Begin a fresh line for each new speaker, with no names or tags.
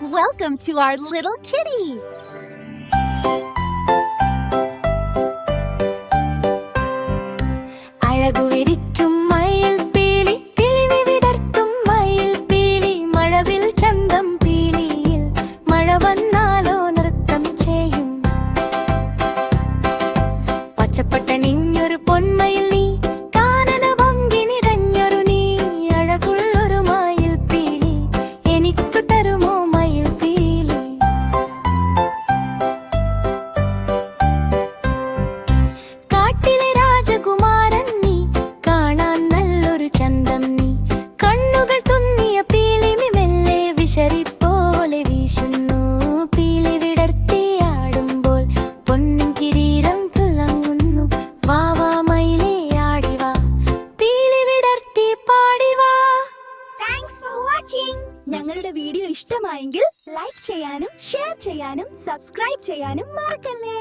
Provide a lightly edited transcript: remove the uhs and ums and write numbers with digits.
Welcome to our little kitty.
അഴകുവിരിക്കും മയിൽ പീലി കിളിവി വിടർത്തും മയിൽ പീലി മഴവിൽ ചന്തം പീലിയിൽ മഴ വന്നാലോ നൃത്തം ചെയ്യും പച്ചപ്പട്ടണിഞ്ഞൊരു പൊന്മയിൽ നീ കാനന ഭംഗി നിറഞ്ഞൊരു നീ അഴകുള്ളൊരു മയിൽ പീലി എനിക്കു തരുമോ മയിൽ പീലി കാട്ടിലെ രാജകുമാരൻ നീ കാണാൻ നല്ലൊരു ചന്തം നീ കണ്ണുകൾ തുന്നിയ പീലിമി മെല്ലെ വിശറി പോലെ വീശുന്നു പീലി വിടർത്തിയാടുമ്പോൾ പൊന്നിൻ കിരീടം തിളങ്ങുന്നു വാ വാ മയിലേ ആടിവാ പീലി വിടർത്തി പാടിവാ.
Thanks for watching. ഞങ്ങളുടെ വീഡിയോ ഇഷ്ടമായെങ്കിൽ ലൈക്ക് ചെയ്യാനും ഷെയർ ചെയ്യാനും സബ്സ്ക്രൈബ് ചെയ്യാനും മറക്കല്ലേ.